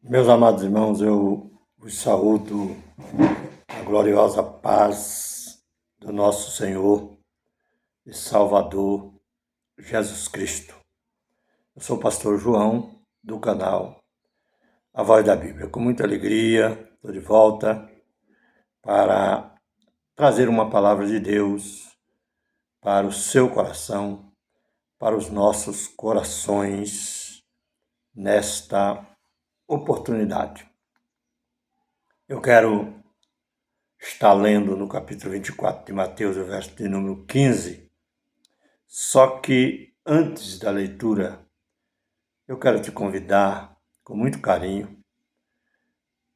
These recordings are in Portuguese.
Meus amados irmãos, eu vos saúdo a gloriosa paz do nosso Senhor e Salvador Jesus Cristo. Eu sou o pastor João, do canal A Voz da Bíblia. Com muita alegria, estou de volta para trazer uma palavra de Deus para o seu coração, para os nossos corações nesta oportunidade. Eu quero estar lendo no capítulo 24 de Mateus, o verso de número 15. Só que antes da leitura, eu quero te convidar, com muito carinho,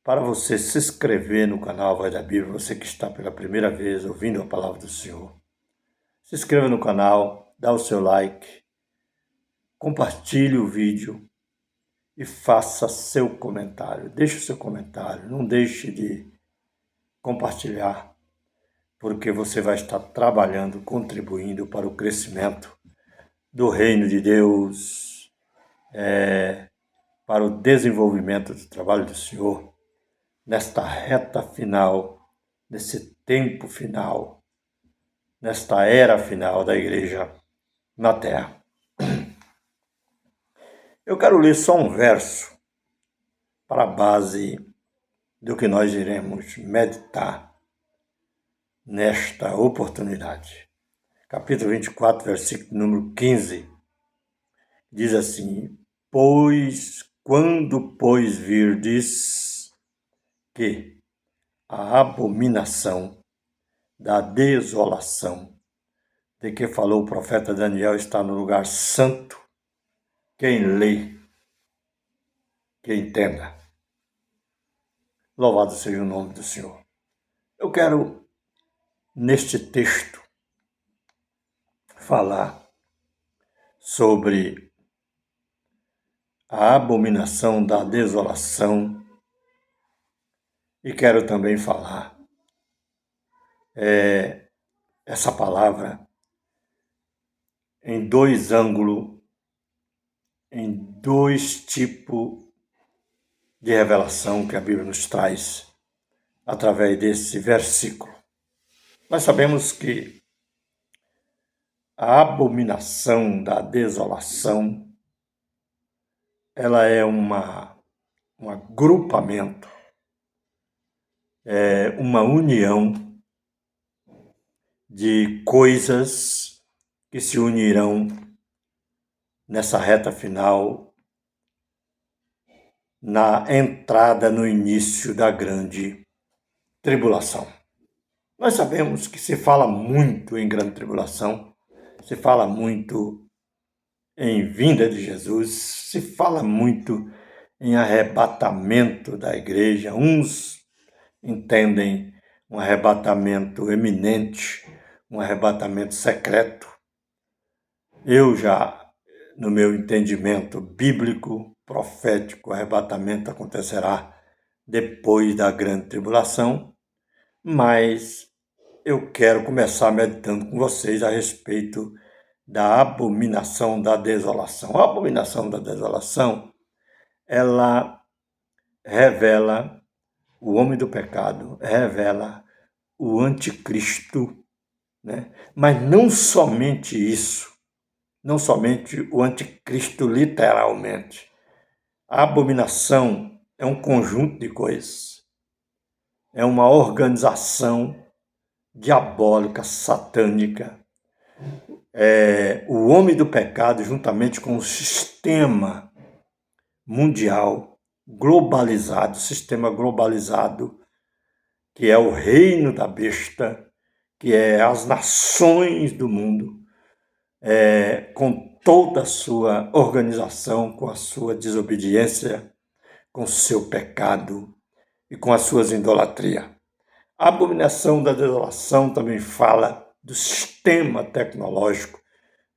para você se inscrever no canal Voz da Bíblia, você que está pela primeira vez ouvindo a palavra do Senhor. Se inscreva no canal, dá o seu like, compartilhe o vídeo e faça seu comentário. Deixe o seu comentário, não deixe de compartilhar, porque você vai estar trabalhando, contribuindo para o crescimento do reino de Deus, para o desenvolvimento do trabalho do Senhor, nesta reta final, nesse tempo final, nesta era final da igreja na terra. Eu quero ler só um verso para a base do que nós iremos meditar nesta oportunidade. Capítulo 24, versículo número 15, diz assim: Quando virdes que a abominação da desolação de que falou o profeta Daniel está no lugar santo, quem lê, que entenda. Louvado seja o nome do Senhor. Eu quero, neste texto, falar sobre a abominação da desolação e quero também falar essa palavra em dois ângulos, em dois tipos de revelação que a Bíblia nos traz através desse versículo. Nós sabemos que a abominação da desolação, ela é um agrupamento, uma união de coisas que se unirão nessa reta final, na entrada, no início da grande tribulação. Nós sabemos que se fala muito em grande tribulação, se fala muito em vinda de Jesus, se fala muito em arrebatamento da igreja. Uns entendem um arrebatamento eminente, um arrebatamento secreto. Eu já, no meu entendimento bíblico, profético, o arrebatamento acontecerá depois da grande tribulação, mas eu quero começar meditando com vocês a respeito da abominação da desolação. A abominação da desolação, ela revela o homem do pecado, revela o anticristo, né? Mas não somente isso, não somente o anticristo literalmente. A abominação é um conjunto de coisas, é uma organização diabólica, satânica. O homem do pecado, juntamente com o sistema mundial globalizado, sistema globalizado, que é o reino da besta, que é as nações do mundo, com toda a sua organização, com a sua desobediência, com o seu pecado e com as suas idolatrias. A abominação da desolação também fala do sistema tecnológico,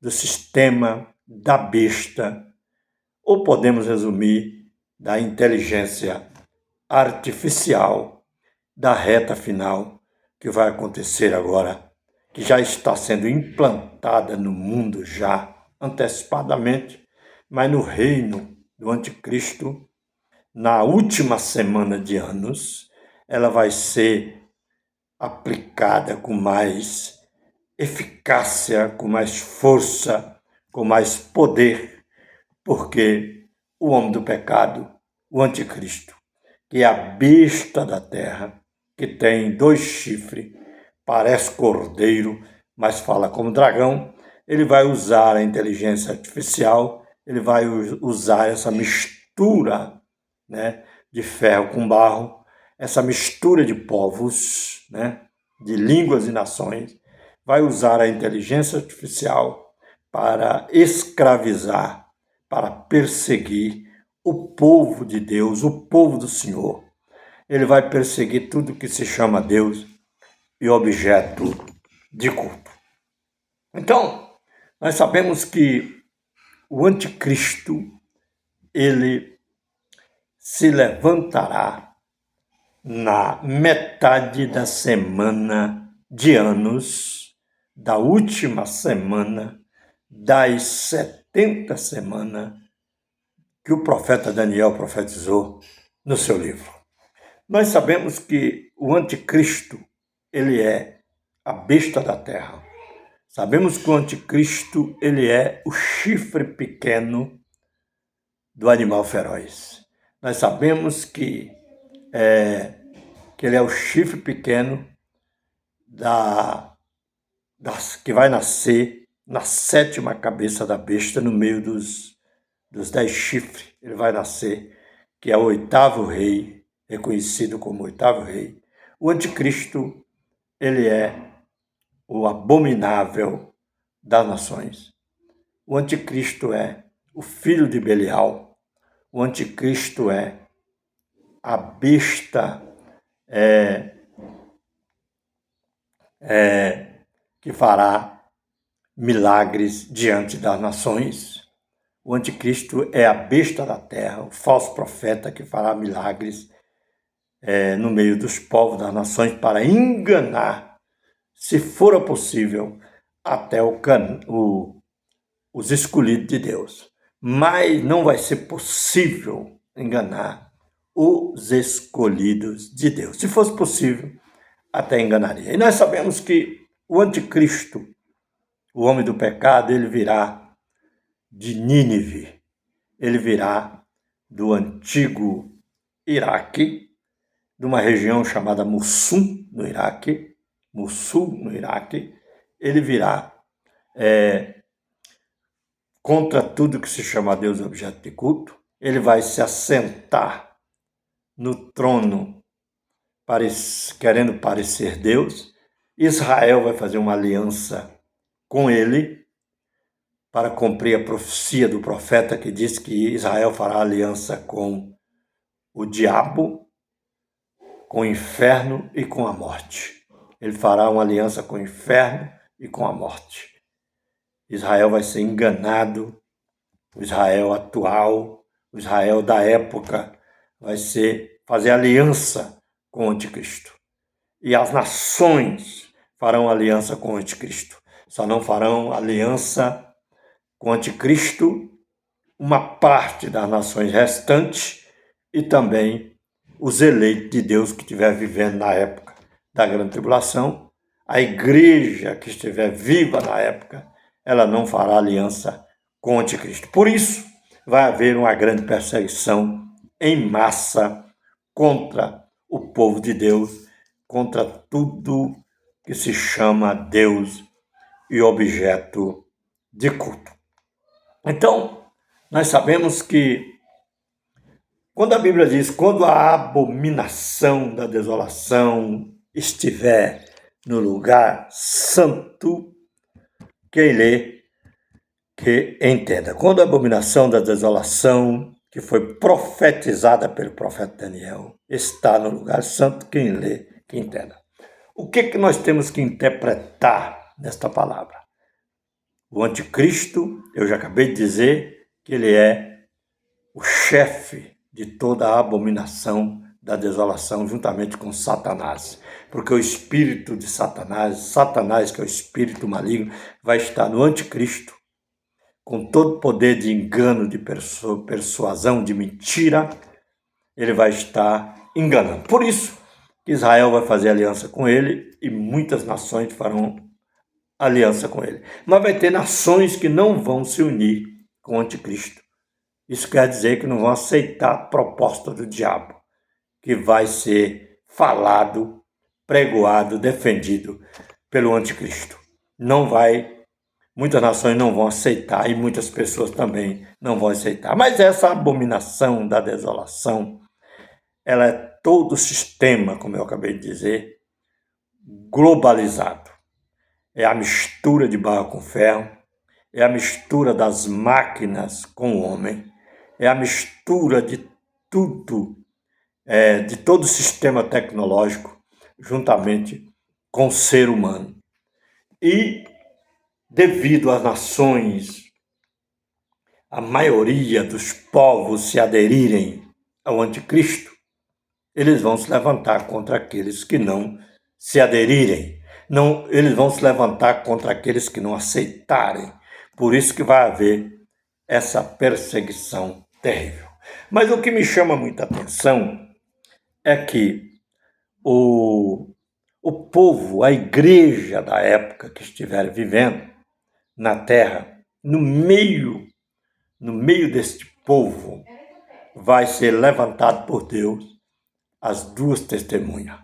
do sistema da besta, ou podemos resumir, da inteligência artificial, da reta final que vai acontecer agora, que já está sendo implantada no mundo já antecipadamente, mas no reino do anticristo na última semana de anos, ela vai ser aplicada com mais eficácia, com mais força, com mais poder, porque o homem do pecado, o anticristo, que é a besta da terra, que tem 2 chifres, parece cordeiro, mas fala como dragão, ele vai usar a inteligência artificial, ele vai usar essa mistura, né, de ferro com barro, essa mistura de povos, né, de línguas e nações, vai usar a inteligência artificial para escravizar, para perseguir o povo de Deus, o povo do Senhor. Ele vai perseguir tudo que se chama Deus e objeto de culto. Então, nós sabemos que o anticristo, ele se levantará na metade da semana de anos, da última semana das 70 semanas que o profeta Daniel profetizou no seu livro. Nós sabemos que o anticristo, ele é a besta da terra. Sabemos que o anticristo, ele é o chifre pequeno do animal feroz. Nós sabemos que ele é o chifre pequeno que vai nascer na 7ª cabeça da besta, no meio dos 10 chifres. Ele vai nascer, que é o 8º rei, reconhecido como 8º rei. O anticristo, ele é o abominável das nações. O anticristo é o filho de Belial. O anticristo é a besta que fará milagres diante das nações. O anticristo é a besta da terra, o falso profeta que fará milagres no meio dos povos, das nações, para enganar, se for possível, até os escolhidos de Deus. Mas não vai ser possível enganar os escolhidos de Deus. Se fosse possível, até enganaria. E nós sabemos que o anticristo, o homem do pecado, ele virá de Nínive. Ele virá do antigo Iraque, de uma região chamada Mosul, no Iraque. Ele virá contra tudo que se chama Deus e objeto de culto. Ele vai se assentar no trono, querendo parecer Deus. Israel vai fazer uma aliança com ele para cumprir a profecia do profeta que diz que Israel fará aliança com o diabo, com o inferno e com a morte. Ele fará uma aliança com o inferno e com a morte. Israel vai ser enganado, o Israel atual, o Israel da época, vai fazer aliança com o anticristo. E as nações farão aliança com o anticristo. Só não farão aliança com o anticristo uma parte das nações restantes e também os eleitos de Deus que estiver vivendo na época da grande tribulação. A igreja que estiver viva na época, ela não fará aliança com o anticristo. Por isso, vai haver uma grande perseguição em massa contra o povo de Deus, contra tudo que se chama Deus e objeto de culto. Então, nós sabemos que quando a Bíblia diz, quando a abominação da desolação estiver no lugar santo, quem lê, que entenda. Quando a abominação da desolação, que foi profetizada pelo profeta Daniel, está no lugar santo, quem lê, que entenda. O que nós temos que interpretar nesta palavra? O anticristo, eu já acabei de dizer que ele é o chefe de toda a abominação da desolação, juntamente com Satanás. Porque o espírito de Satanás, que é o espírito maligno, vai estar no anticristo, com todo poder de engano, de persuasão, de mentira, ele vai estar enganando. Por isso que Israel vai fazer aliança com ele e muitas nações farão aliança com ele. Mas vai ter nações que não vão se unir com o anticristo. Isso quer dizer que não vão aceitar a proposta do diabo, que vai ser falado, pregoado, defendido pelo anticristo. Muitas nações não vão aceitar e muitas pessoas também não vão aceitar. Mas essa abominação da desolação, ela é todo o sistema, como eu acabei de dizer, globalizado. É a mistura de barro com ferro, é a mistura das máquinas com o homem, é a mistura de tudo, de todo o sistema tecnológico, juntamente com o ser humano. E devido às nações, a maioria dos povos se aderirem ao anticristo, eles vão se levantar contra aqueles que não se aderirem. Não, eles vão se levantar contra aqueles que não aceitarem. Por isso que vai haver essa perseguição terrível. Mas o que me chama muita atenção é que o povo, a igreja da época que estiver vivendo na terra, no meio deste povo, vai ser levantado por Deus as duas testemunhas.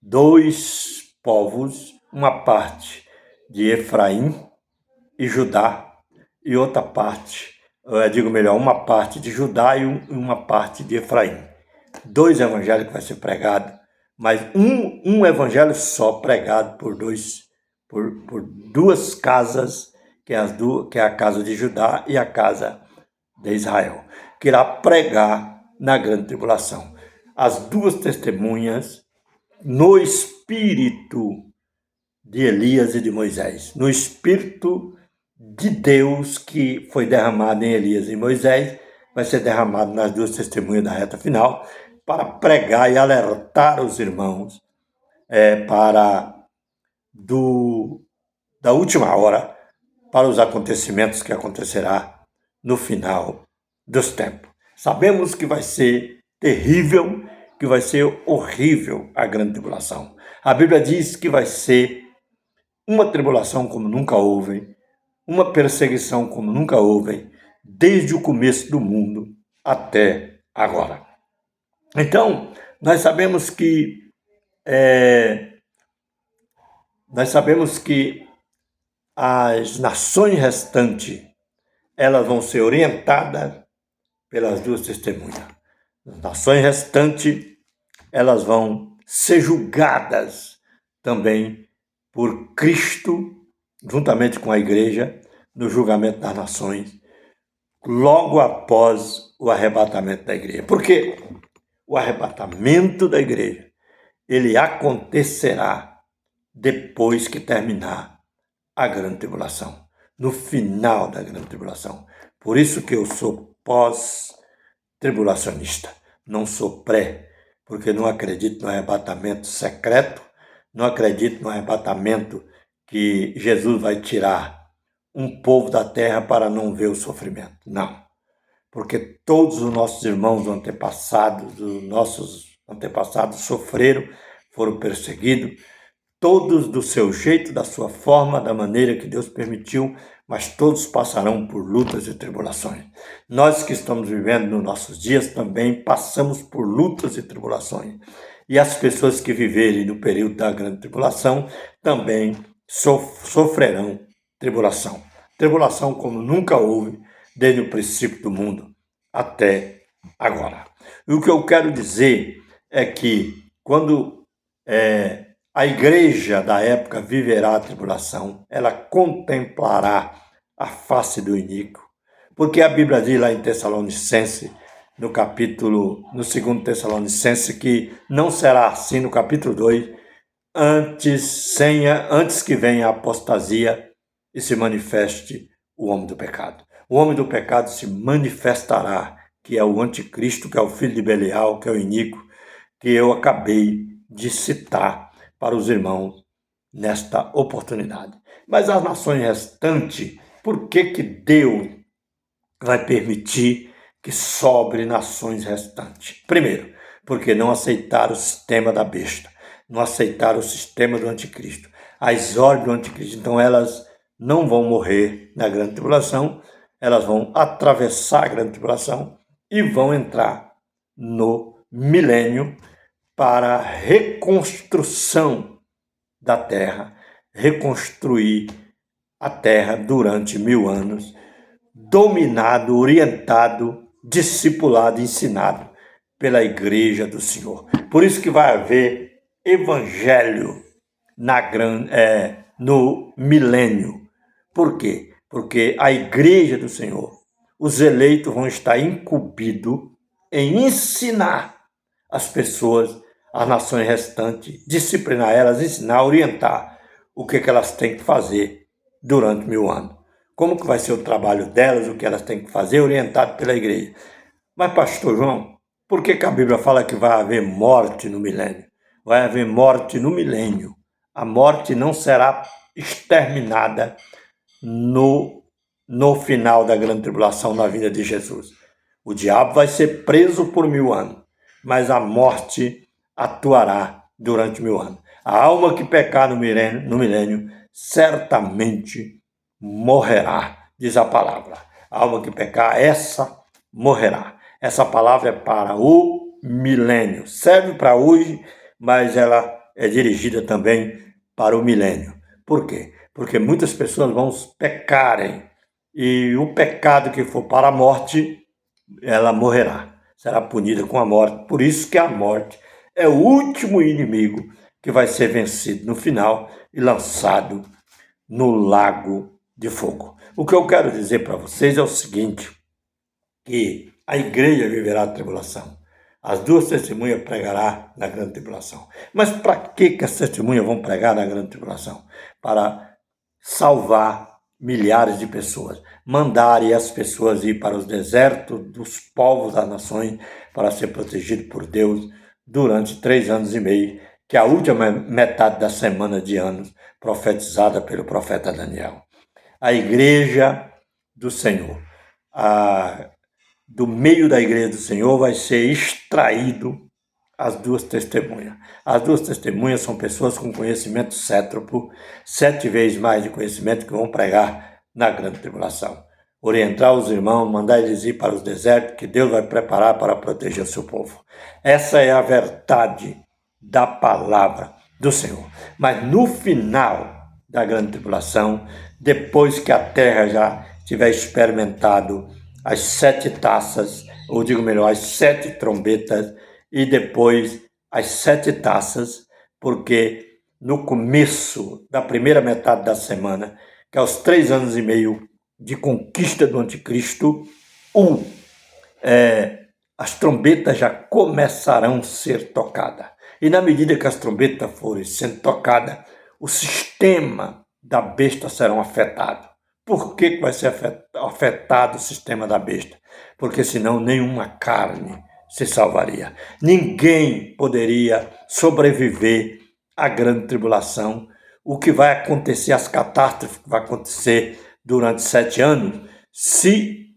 Dois povos, uma parte de Efraim e Judá, e outra parte, uma parte de Judá e uma parte de Efraim. Dois evangelhos que vai ser pregado, mas um evangelho só pregado por duas casas, que é a casa de Judá e a casa de Israel, que irá pregar na grande tribulação. As duas testemunhas no espírito de Elias e de Moisés, no espírito de Deus que foi derramado em Elias e Moisés, vai ser derramado nas duas testemunhas da reta final, para pregar e alertar os irmãos da última hora, para os acontecimentos que acontecerá no final dos tempos. Sabemos que vai ser terrível, que vai ser horrível a grande tribulação. A Bíblia diz que vai ser uma tribulação como nunca houve, uma perseguição como nunca houve, desde o começo do mundo até agora. Então, nós sabemos que as nações restantes, elas vão ser orientadas pelas duas testemunhas. As nações restantes, elas vão ser julgadas também por Cristo, juntamente com a igreja, no julgamento das nações, logo após o arrebatamento da igreja. Porque o arrebatamento da igreja, ele acontecerá depois que terminar a grande tribulação, no final da grande tribulação. Por isso que eu sou pós-tribulacionista, não sou pré, porque não acredito no arrebatamento secreto, não acredito no arrebatamento que Jesus vai tirar um povo da terra para não ver o sofrimento. Não, porque todos os nossos irmãos os nossos antepassados sofreram, foram perseguidos, todos do seu jeito, da sua forma, da maneira que Deus permitiu, mas todos passarão por lutas e tribulações. Nós que estamos vivendo nos nossos dias também passamos por lutas e tribulações. E as pessoas que viverem no período da grande tribulação também sofrerão tribulação. Tribulação como nunca houve desde o princípio do mundo até agora. E o que eu quero dizer é que quando a igreja da época viverá a tribulação, ela contemplará a face do iníquo. Porque a Bíblia diz lá em Tessalonicenses, no 2 Tessalonicenses, que não será assim no capítulo 2, antes que venha a apostasia e se manifeste o homem do pecado. O homem do pecado se manifestará, que é o anticristo, que é o filho de Belial, que é o iníquo, que eu acabei de citar para os irmãos nesta oportunidade. Mas as nações restantes, por que Deus vai permitir que sobre nações restantes. Primeiro, porque não aceitaram o sistema da besta, não aceitaram o sistema do anticristo, as ordens do anticristo. Então elas não vão morrer na grande tribulação, elas vão atravessar a grande tribulação e vão entrar no milênio para a reconstrução da terra, reconstruir a terra durante 1000 anos, dominado, orientado, discipulado, ensinado pela igreja do Senhor. Por isso que vai haver evangelho no milênio. Por quê? Porque a igreja do Senhor, os eleitos vão estar incumbidos em ensinar as pessoas, as nações restantes, disciplinar elas, ensinar, orientar o que elas têm que fazer durante 1000 anos. Como que vai ser o trabalho delas, o que elas têm que fazer, orientado pela igreja. Mas, pastor João, por que a Bíblia fala que vai haver morte no milênio? Vai haver morte no milênio. A morte não será exterminada no final da grande tribulação, na vinda de Jesus. O diabo vai ser preso por 1000 anos, mas a morte atuará durante 1000 anos. A alma que pecar no milênio certamente morrerá, diz a palavra. A alma que pecar, essa morrerá. Essa palavra é para o milênio. Serve para hoje, mas ela é dirigida também para o milênio. Por quê? Porque muitas pessoas vão pecarem e o pecado que for para a morte, ela morrerá. Será punida com a morte. Por isso que a morte é o último inimigo que vai ser vencido no final e lançado no lago de fogo. O que eu quero dizer para vocês é o seguinte, que a igreja viverá a tribulação. As 2 testemunhas pregará na grande tribulação. Mas para que as testemunhas vão pregar na grande tribulação? Para salvar milhares de pessoas, mandarem as pessoas ir para os desertos dos povos das nações para ser protegido por Deus durante 3 anos e meio, que é a última metade da semana de anos profetizada pelo profeta Daniel. A igreja do Senhor, do meio da igreja do Senhor vai ser extraído as 2 testemunhas. As 2 testemunhas são pessoas com conhecimento cétrupo, 7 vezes mais de conhecimento, que vão pregar na grande tribulação. Orientar os irmãos, mandar eles ir para os desertos que Deus vai preparar para proteger o seu povo. Essa é a verdade da palavra do Senhor. Mas no final da grande tribulação, depois que a terra já tiver experimentado as 7 taças, ou digo melhor, as 7 trombetas, e depois as 7 taças, porque no começo da primeira metade da semana, que é os 3 anos e meio de conquista do anticristo, as trombetas já começarão a ser tocadas. E na medida que as trombetas forem sendo tocadas, o sistema da besta será afetado. Por que vai ser afetado o sistema da besta? Porque senão nenhuma carne se salvaria. Ninguém poderia sobreviver à grande tribulação. O que vai acontecer, as catástrofes que vai acontecer durante 7 anos, se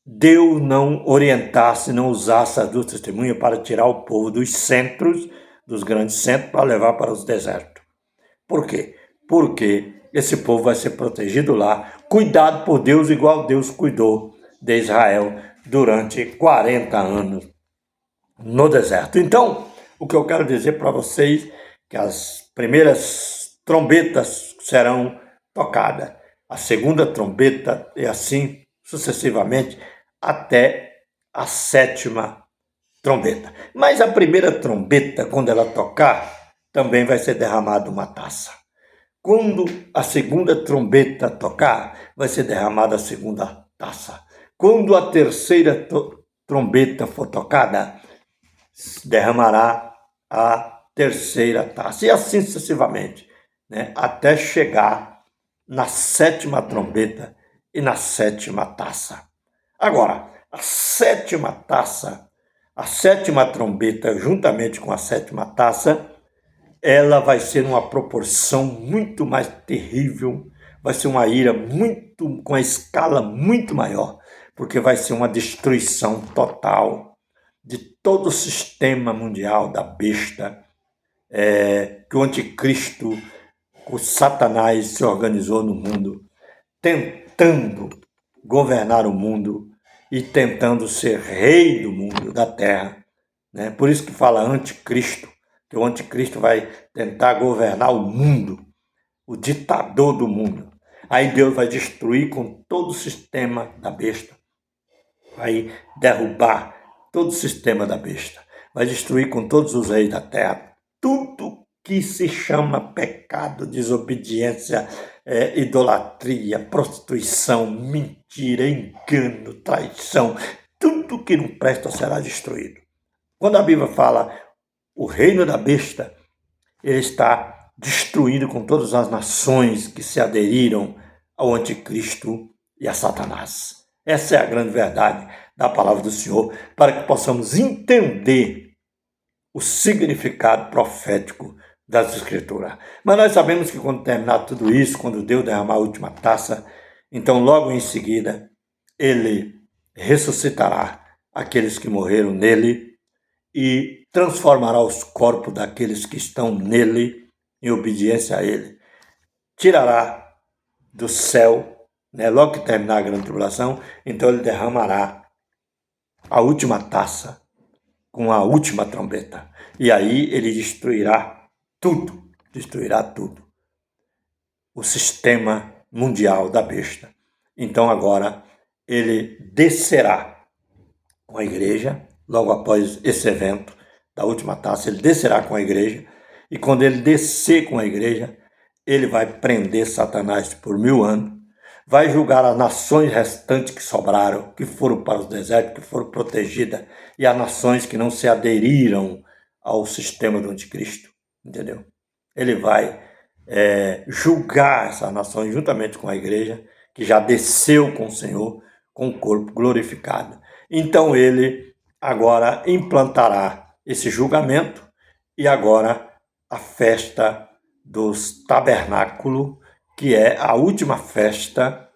Deus não orientasse, não usasse as 2 testemunhas para tirar o povo dos centros, dos grandes centros, para levar para os desertos. Por quê? Porque esse povo vai ser protegido lá, cuidado por Deus, igual Deus cuidou de Israel durante 40 anos no deserto. Então, o que eu quero dizer para vocês é que as primeiras trombetas serão tocadas, a segunda trombeta e assim sucessivamente até a 7ª trombeta. Mas a primeira trombeta, quando ela tocar, também vai ser derramada uma taça. Quando a segunda trombeta tocar, vai ser derramada a segunda taça. Quando a terceira trombeta for tocada, derramará a terceira taça. E assim sucessivamente, né? Até chegar na 7ª trombeta e na 7ª taça. Agora, a 7ª taça, a 7ª trombeta, juntamente com a 7ª taça, ela vai ser uma proporção muito mais terrível, vai ser uma ira com a escala muito maior, porque vai ser uma destruição total de todo o sistema mundial da besta, que o anticristo, o Satanás se organizou no mundo, tentando governar o mundo e tentando ser rei do mundo, da terra. Né? Por isso que fala anticristo, que o anticristo vai tentar governar o mundo, o ditador do mundo. Aí Deus vai destruir com todo o sistema da besta, vai derrubar todo o sistema da besta, vai destruir com todos os reis da terra, tudo que se chama pecado, desobediência, idolatria, prostituição, mentira, engano, traição, tudo que não presta será destruído. Quando a Bíblia fala o reino da besta, ele está destruído com todas as nações que se aderiram ao anticristo e a Satanás. Essa é a grande verdade da palavra do Senhor, para que possamos entender o significado profético das Escrituras. Mas nós sabemos que quando terminar tudo isso, quando Deus derramar a última taça, então logo em seguida, ele ressuscitará aqueles que morreram nele e transformará os corpos daqueles que estão nele em obediência a ele. Tirará do céu, né, logo que terminar a grande tribulação, então ele derramará a última taça com a última trombeta. E aí ele destruirá tudo. O sistema mundial da besta. Então agora ele descerá com a igreja, logo após esse evento da última taça, ele descerá com a igreja, e quando ele descer com a igreja, ele vai prender Satanás por 1000 anos, vai julgar as nações restantes que sobraram, que foram para os desertos, que foram protegidas, e as nações que não se aderiram ao sistema do anticristo, entendeu? Ele vai julgar essas nações juntamente com a igreja, que já desceu com o Senhor, com o corpo glorificado. Então ele agora implantará esse julgamento, e agora a festa dos tabernáculos, que é a última festa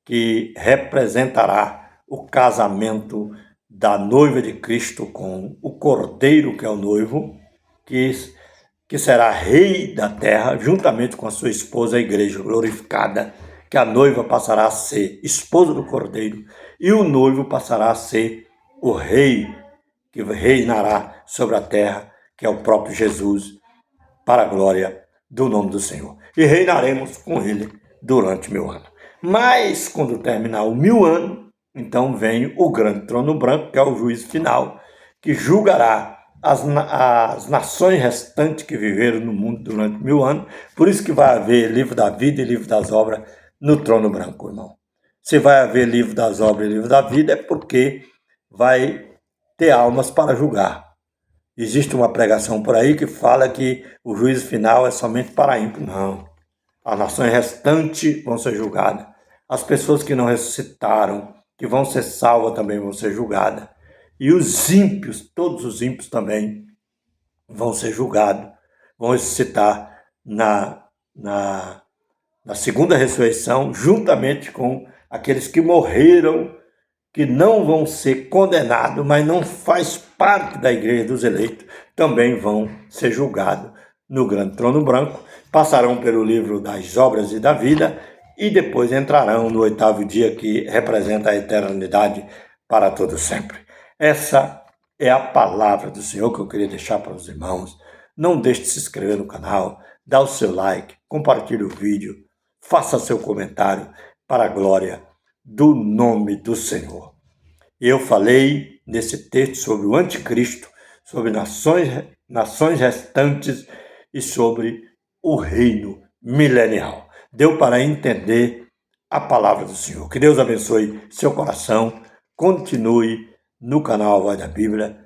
que representará o casamento da noiva de Cristo com o Cordeiro, que é o noivo, que será rei da terra, juntamente com a sua esposa, a igreja glorificada, que a noiva passará a ser esposa do Cordeiro, e o noivo passará a ser o rei, que reinará sobre a terra, que é o próprio Jesus, para a glória do nome do Senhor. E reinaremos com ele durante 1000 anos. Mas, quando terminar o 1000 anos, então vem o grande trono branco, que é o juízo final, que julgará as nações restantes que viveram no mundo durante 1000 anos. Por isso que vai haver livro da vida e livro das obras no trono branco, irmão. Se vai haver livro das obras e livro da vida, é porque vai ter almas para julgar. Existe uma pregação por aí que fala que o juízo final é somente para ímpio. Não. As nações restantes vão ser julgadas. As pessoas que não ressuscitaram, que vão ser salvas, também vão ser julgadas. E os ímpios, todos os ímpios também, vão ser julgados. Vão ressuscitar na segunda ressurreição, juntamente com aqueles que morreram, que não vão ser condenados, mas não faz parte da igreja dos eleitos, também vão ser julgados no grande trono branco, passarão pelo livro das obras e da vida, e depois entrarão no 8º dia, que representa a eternidade para todo sempre. Essa é a palavra do Senhor que eu queria deixar para os irmãos. Não deixe de se inscrever no canal, dá o seu like, compartilhe o vídeo, faça seu comentário para a glória do nome do Senhor. Eu falei nesse texto sobre o anticristo, sobre nações restantes e sobre o reino milenial. Deu para entender a palavra do Senhor. Que Deus abençoe seu coração. Continue no canal Voz da Bíblia.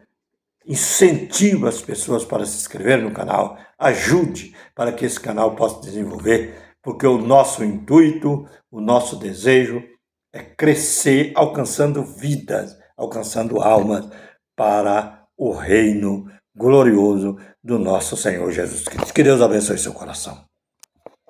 Incentive as pessoas para se inscreverem no canal. Ajude para que esse canal possa desenvolver, porque o nosso intuito, o nosso desejo é crescer alcançando vidas, alcançando almas para o reino glorioso do nosso Senhor Jesus Cristo. Que Deus abençoe seu coração.